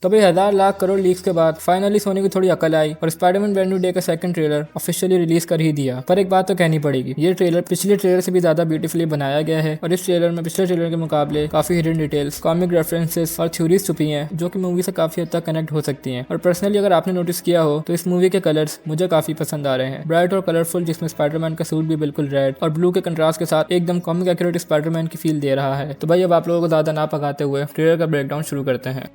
तो भाई 1000 लाख करोड़ लीक्स के बाद फाइनली सोनी को थोड़ी अकल आई और स्पाइडरमैन ब्रांड न्यू डे का सेकंड ट्रेलर ऑफिशियली रिलीज कर ही दिया। पर एक बात तो कहनी पड़ेगी, ये ट्रेलर पिछले ट्रेलर से भी ज्यादा ब्यूटीफुली बनाया गया है और इस ट्रेलर में पिछले ट्रेलर के मुकाबले काफी हिडन डिटेल्स, कॉमिक रेफरेंसेस और थ्योरीज छुपी हैं जो कि मूवी से काफी हद तक कनेक्ट हो सकती हैं। और पर्सनली अगर आपने नोटिस किया हो तो इस मूवी के कलर्स मुझे काफी पसंद आ रहे हैं, ब्राइट और कलरफुल, जिसमें स्पाइडरमैन का सूट भी बिल्कुल रेड और ब्लू के कंट्रास्ट के साथ एकदम कॉमिक एक्यूरेट स्पाइडरमैन की फील दे रहा है। तो भाई अब आप लोगों को ज्यादा ना पकाते हुए ट्रेलर का ब्रेकडाउन शुरू करते हैं।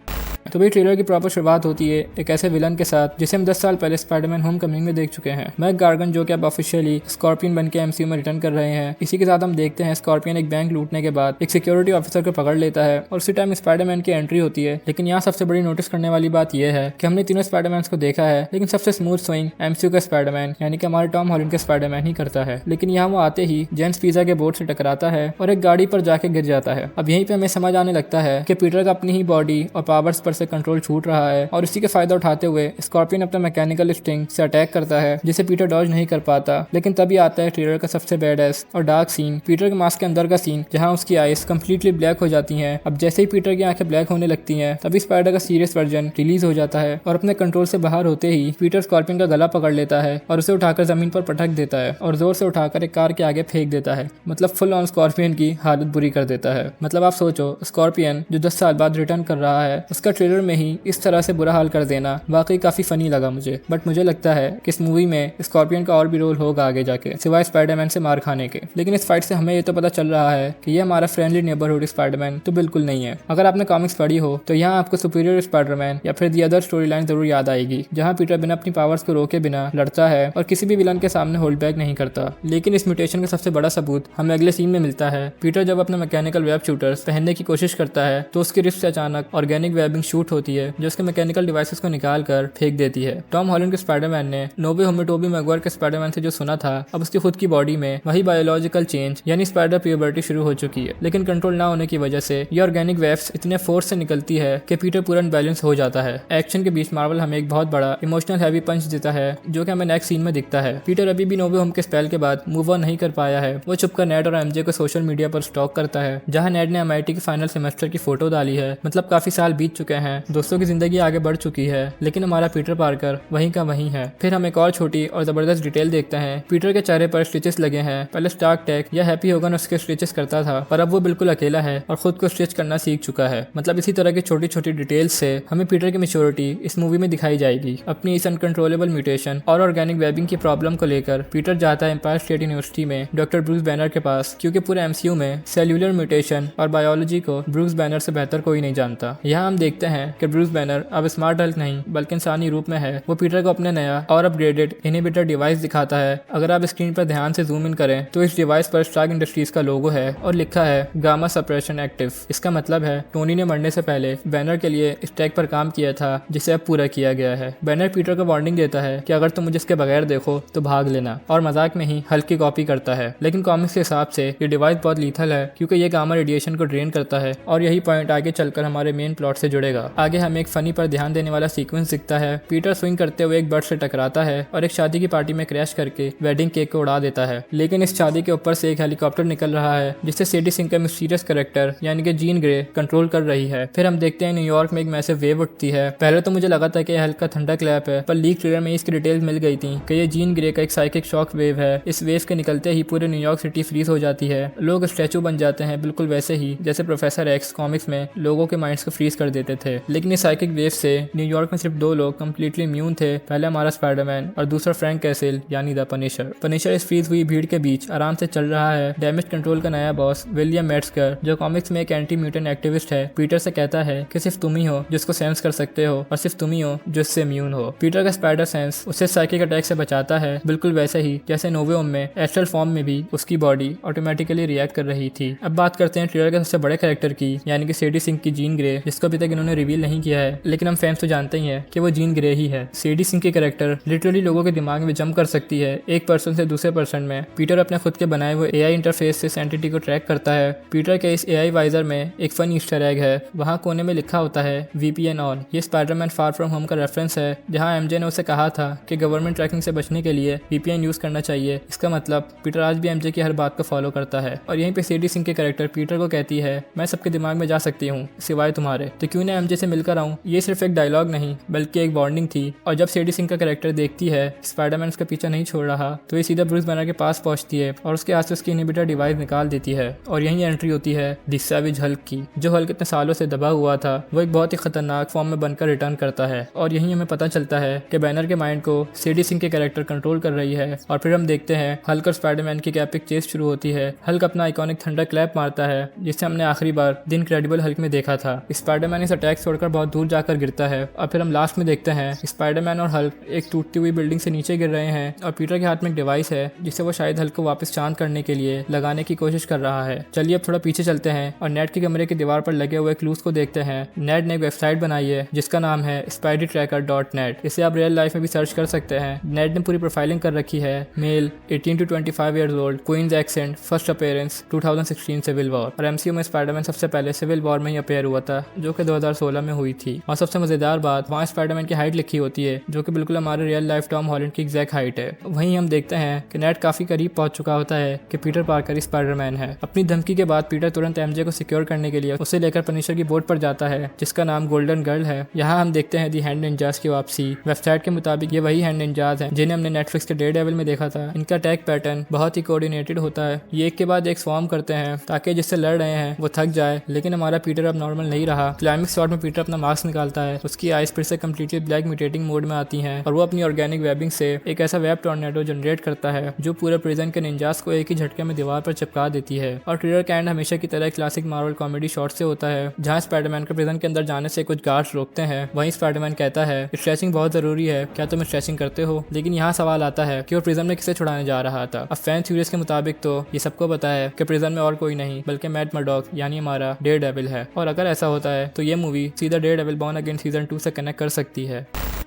तो भाई ट्रेलर की प्रॉपर शुरुआत होती है एक ऐसे विलन के साथ जिसे हम 10 साल पहले स्पाइडरमैन होमकमिंग में देख चुके हैं, मैक गार्गन, जो कि अब ऑफिशियली स्कॉर्पियन बन के एमसीयू में रिटर्न कर रहे हैं। इसी के साथ हम देखते हैं स्कॉर्पियन एक बैंक लूटने के बाद एक सिक्योरिटी ऑफिसर को पकड़ लेता है और उसी टाइम स्पाइडरमैन की एंट्री होती है। लेकिन यहाँ सबसे बड़ी नोटिस करने वाली बात यह है कि हमने तीनों स्पाइडरमैन को देखा है, लेकिन सबसे स्मूथ स्विंग एमसीयू का स्पाइडरमैन यानी कि हमारे टॉम हॉलैंड का स्पाइडरमैन ही करता है। लेकिन यहाँ वो आते ही जेम्स पिज़्ज़ा के बोर्ड से टकराता है और एक गाड़ी पर जाके गिर जाता है। अब यहीं पे हमें समझ आने लगता है कि पीटर का अपनी ही बॉडी और पावर्स पर से कंट्रोल छूट रहा है और इसी के फायदा उठाते हुए स्कॉर्पियन अपना मैकेनिकल स्टिंग से अटैक करता है जिसे पीटर डॉज नहीं कर पाता। लेकिन तभी आता है ट्रेलर का सबसे बैडएस और डार्क सीन, पीटर के मास्क के अंदर का सीन, जहां उसकी आईज कंप्लीटली ब्लैक हो जाती हैं। अब जैसे ही पीटर की आंखें ब्लैक होने लगती हैं तभी स्पाइडर का सीरियस वर्जन रिलीज हो जाता है और अपने कंट्रोल से बाहर होते ही पीटर स्कॉर्पियन का गला पकड़ लेता है और उसे उठाकर जमीन पर पटक देता है और जोर से उठाकर एक कार के आगे फेंक देता है। मतलब फुल ऑन स्कॉर्पियन की हालत बुरी कर देता है। मतलब आप सोचो, स्कॉर्पियन जो 10 साल बाद रिटर्न कर रहा है उसका ट्रेलर में ही इस तरह से बुरा हाल कर देना वाकई काफी फनी लगा मुझे। बट मुझे लगता है कि इस मूवी में स्कॉर्पियन का और भी रोल होगा आगे जाके, सिवाय स्पाइडरमैन से मार खाने के। लेकिन इस फाइट से हमें ये तो पता चल रहा है कि ये हमारा फ्रेंडली नेबरहुड स्पाइडरमैन तो बिल्कुल नहीं है। अगर आपने कॉमिक्स पढ़ी हो तो यहाँ आपको सुपीरियर स्पाइडरमैन या फिर दी अदर स्टोरी लाइन जरूर याद आएगी, जहाँ पीटर बिना अपनी पावर्स को रोके बिना लड़ता है और किसी भी विलन के सामने होल्ड बैक नहीं करता। लेकिन इस म्यूटेशन का सबसे बड़ा सबूत हमें अगले सीन में मिलता है। पीटर जब अपना मैकेनिकल वेब शूटर्स पहनने की कोशिश करता है तो उसकी रिस्ट से अचानक ऑर्गेनिक वेबिंग शूट होती है जो उसके मैकेनिकल डिवाइसेस को निकाल कर फेंक देती है। टॉम हॉलैंड के स्पाइडरमैन ने नो वे होम में टोबी मैगवायर के स्पाइडरमैन से जो सुना था, अब उसकी खुद की बॉडी में वही बायोलॉजिकल चेंज यानी स्पाइडर प्यूबर्टी शुरू हो चुकी है। लेकिन कंट्रोल ना होने की वजह से ये ऑर्गेनिक वेव्स इतने फोर्स से निकलती है कि पीटर पूरा बैलेंस हो जाता है। एक्शन के बीच मार्वल हमें एक बहुत बड़ा इमोशनल हैवी पंच देता है जो कि हमें नेक्स्ट सीन में दिखता है। पीटर अभी भी नो वे होम के स्पेल के बाद मूव ऑन नहीं कर पाया है। वो छुपकर नेड और एमजे को सोशल मीडिया पर स्टॉक करता है, जहां नेड ने एमआईटी के फाइनल सेमेस्टर की फोटो डाली है। मतलब काफी साल बीत चुके हैं, दोस्तों की जिंदगी आगे बढ़ चुकी है, लेकिन हमारा पीटर पार्कर वहीं का वहीं है। फिर हम एक और छोटी और जबरदस्त डिटेल देखते हैं, पीटर के चेहरे पर स्टिचेस लगे हैं। पहले स्टार्क टेक या हैप्पी होगन उसके स्टिचेस करता था, पर अब वो बिल्कुल अकेला है और खुद को स्टिच करना सीख चुका है। मतलब इसी तरह की छोटी छोटी डिटेल्स से हमें पीटर की मैच्योरिटी इस मूवी में दिखाई जाएगी। अपनी इस अनकंट्रोलेबल म्यूटेशन और ऑर्गेनिक वेबिंग की प्रॉब्लम को लेकर पीटर जाता है एम्पायर स्टेट यूनिवर्सिटी में डॉक्टर ब्रूस बैनर के पास, क्योंकि पूरे एमसीयू में सेल्यूलर म्यूटेशन और बायोलॉजी को ब्रूस बैनर से बेहतर कोई नहीं जानता। यहाँ हम देखते हैं कि ब्रूस बैनर अब स्मार्ट हल्क नहीं बल्कि इंसानी रूप में है। वो पीटर को अपने नया और अपग्रेडेड इनहिबिटर डिवाइस दिखाता है। अगर आप स्क्रीन पर ध्यान से जूम इन करें तो इस डिवाइस पर स्टार्क इंडस्ट्रीज का लोगो है और लिखा है गामा सप्रेशन एक्टिव। इसका मतलब है टोनी ने मरने से पहले बैनर के लिए स्टैक पर काम किया था जिसे अब पूरा किया गया है। बैनर पीटर को वार्निंग देता है कि अगर तुम मुझे इसके बगैर देखो तो भाग लेना, और मजाक में ही हल्क की कॉपी करता है। लेकिन कॉमिक्स के हिसाब से ये डिवाइस बहुत लीथल है क्योंकि ये गामा रेडिएशन को ड्रेन करता है और यही पॉइंट आगे चलकर हमारे मेन प्लॉट से जुड़ेगा। आगे हमें एक फनी पर ध्यान देने वाला सीक्वेंस दिखता है। पीटर स्विंग करते हुए एक बर्ड से टकराता है और एक शादी की पार्टी में क्रैश करके वेडिंग केक को उड़ा देता है। लेकिन इस शादी के ऊपर से एक हेलीकॉप्टर निकल रहा है जिससे सेडी सिंह का मिस्टीरियस कैरेक्टर यानी कि जीन ग्रे कंट्रोल कर रही है। फिर हम देखते हैं न्यूयॉर्क में एक मैसिव वेव उठती है। पहले तो मुझे लगा था कि यह हल्का ठंडा क्लैप है, पर लीक ट्रेलर में इसकी डिटेल्स मिल गई थी कि ये जीन ग्रे का एक साइकिक शॉक वेव है। इस वेव के निकलते ही पूरे न्यूयॉर्क सिटी फ्रीज हो जाती है। लोग स्टैचू बन जाते हैं, बिल्कुल वैसे ही जैसे प्रोफेसर एक्स कॉमिक्स में लोगों के माइंड्स को फ्रीज कर देते थे। लेकिन इस साइकिक वेव से न्यूयॉर्क में सिर्फ 2 लोग कंप्लीटली इम्यून थे, पहले हमारा स्पाइडरमैन और दूसरा फ्रैंक कैसल यानी द पनिशर। पनिशर इस फ्रीज हुई भीड़ के बीच आराम से चल रहा है। डैमेज कंट्रोल का नया बॉस विलियम मेट्सकर, जो कॉमिक्स में एक एंटी म्यूटेंट एक्टिविस्ट है, पीटर से कहता है कि सिर्फ तुम ही हो जिसको सेंस कर सकते हो और सिर्फ तुम ही हो जो इससे इम्यून हो। पीटर का स्पाइडर सेंस उसे साइकिक अटैक से बचाता है, बिल्कुल वैसे ही जैसे नो वे होम में एस्ट्रल फॉर्म में भी उसकी बॉडी ऑटोमेटिकली रिएक्ट कर रही थी। अब बात करते हैं ट्रेलर के सबसे बड़े कैरेक्टर की, यानी कि सेडी सिंह की जीन ग्रे, जिसको अभी तक इन्होंने रिवील नहीं किया है, लेकिन हम फैंस तो जानते ही हैं कि वो जीन ग्रे ही है। सेडी सिंह की कैरेक्टर लिटरली लोगों के दिमाग में जंप कर सकती है एक पर्सन से दूसरे पर्सन में। पीटर अपने खुद के बनाए हुए एआई इंटरफेस से इस एंटिटी को ट्रैक करता है। पीटर के इस एआई वाइजर में एक फन ईस्टर एग है, वहाँ कोने में लिखा होता है VPN ऑन। ये स्पाइडरमैन फार फ्रॉम होम का रेफरेंस है, जहाँ एमजे ने उसे कहा था कि गवर्नमेंट ट्रैकिंग से बचने के लिए VPN यूज करना चाहिए। इसका मतलब पीटर आज भी एमजे की हर बात को फॉलो करता है। और यहीं पे सेडी सिंह के कैरेक्टर पीटर को कहती है, मैं सबके दिमाग में जा सकती हूँ सिवाय तुम्हारे, तो क्यों ना एमजे से मिलकर आऊँ, ये सिर्फ एक डायलॉग नहीं बल्कि एक वार्निंग थी। और जब सेडी सिंह का कैरेक्टर देखती है स्पाइडरमैन उसका पीछा नहीं छोड़ रहा तो ये सीधा ब्रूस बैनर के पास पहुंचती है और उसके हाथ से उसकी इनहिबिटर डिवाइस निकाल देती है। और यही एंट्री होती है द सैवेज हल्क की। जो हल्क इतने सालों से दबा हुआ था वो एक बहुत ही खतरनाक फॉर्म में बनकर रिटर्न करता है। और यही हमें पता चलता है कि बैनर के माइंड को सेडी सिंह के कैरेक्टर कंट्रोल कर रही है। और फिर हम देखते हैं हल्क और स्पाइडरमैन की एपिक चेस शुरू होती है। हल्क अपना आइकॉनिक थंडर क्लैप मारता है जिसे हमने आखिरी बार द इनक्रेडिबल हल्क में देखा था। स्पाइडरमैन इस अटैक छोड़कर बहुत दूर जाकर गिरता है और फिर हम लास्ट में देखते हैं स्पाइडरमैन और हल्क एक टूटती हुई बिल्डिंग से नीचे गिर रहे हैं और पीटर के हाथ में एक डिवाइस है जिसे वो शायद हल्क को वापस शांत करने के लिए लगाने की कोशिश कर रहा है। चलिए अब थोड़ा पीछे चलते हैं और नेट के कमरे की दीवार पर लगे हुए क्लूज को देखते हैं। नेट ने एक वेबसाइट बनाई है जिसका नाम है spidertracker.net। इसे आप रियल लाइफ में भी सर्च कर सकते हैं। नेट ने पूरी प्रोफाइलिंग कर रखी है। Male 18 to 25 years old, queen's accent, first appearance 2016 civil war. और एमसीयू में स्पाइडरमैन सबसे पहले सिविल वॉर में ही अपीयर हुआ था जो कि 2016 में हुई थी। और सबसे मजेदार बात वहाँ स्पाइडरमैन की हाइट लिखी होती है जो कि बिल्कुल हमारे रियल लाइफ टॉम हॉलैंड की एग्जैक्ट हाइट है। वहीं हम देखते हैं कि नेट काफी करीब पहुंच चुका होता है कि पीटर पार्कर ही स्पाइडरमैन है। अपनी धमकी के बाद पीटर तुरंत एमजे को सिक्योर करने के लिए उसे लेकर पनिशर की बोट पर जाता है जिसका नाम गोल्डन गर्ल है। यहाँ हम देखते हैं दी हैंड निंजास की वापसी। वेबसाइट के मुताबिक ये वही हैंड निंजास हैं जिन्हें हमने नेटफ्लिक्स के डेयरडेविल में देखा था। इनका अटैक पैटर्न बहुत ही कोऑर्डिनेटेड होता है। ये एक के बाद एक स्वार्म करते हैं ताकि जिससे लड़ रहे हैं वो थक जाए। लेकिन हमारा पीटर अब नॉर्मल नहीं रहा। क्लाइमेक्स शॉट में पीटर अपना मास्क निकालता है, उसकी आइज फिर से कम्प्लीटली ब्लैक म्यूटेटिंग मोड में आती हैं और वो अपनी ऑर्गेनिक वेबिंग से एक ऐसा वेब टॉर्नेडो जनरेट करता है जो पूरे प्रिजन के निंजास को एक ही झटके में दीवार पर चिपका देती है। और ट्रेलर का एंड हमेशा की तरह क्लासिक मार्वल कॉमेडी शॉट से होता है जहां स्पाइडरमैन को प्रिजन के अंदर जाने से कुछ गार्ड्स रोकते हैं। वहीं स्पाइडरमैन कहता है स्ट्रेचिंग बहुत जरूरी है, क्या तुम स्ट्रेचिंग करते हो? लेकिन यहाँ सवाल आता है कि वो प्रिजन में किसे छुड़ाने जा रहा था। अब फैन थ्योरीज के मुताबिक तो ये सबको पता है कि प्रिजन में और कोई नहीं बल्कि मैट मर्डॉक यानी हमारा डेयरडेविल है। और अगर ऐसा होता है तो ये मूवी सीधा डेयरडेविल बॉर्न अगेन सीजन 2 से कनेक्ट कर सकती है।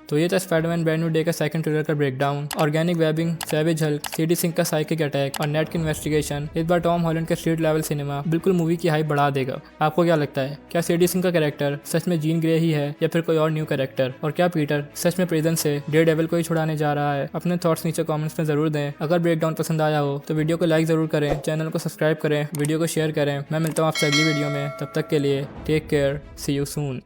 तो ये था स्पाइडरमैन ब्रांड न्यू डे का सेकंड ट्रेलर का breakdown. Organic webbing, savage Hulk, CD Singh का साइकिक अटैक और नेट की इन्वेस्टिगेशन। इस बार टॉम हॉलैंड का स्ट्रीट लेवल सिनेमा बिल्कुल मूवी की हाइप बढ़ा देगा। आपको क्या लगता है, क्या सीडी सिंह का कैरेक्टर सच में जीन ग्रे ही है या फिर कोई और न्यू कैरेक्टर? और क्या पीटर सच में प्रिजन से डेयरडेविल को ही छुड़ाने जा रहा है? अपने थॉट्स नीचे कमेंट्स में जरूर दें। अगर ब्रेकडाउन पसंद आया हो तो वीडियो को लाइक जरूर करें, चैनल को सब्सक्राइब करें, वीडियो को शेयर करें। मैं मिलता हूँ आपसे अगली वीडियो में, तब तक के लिए take care, see you soon.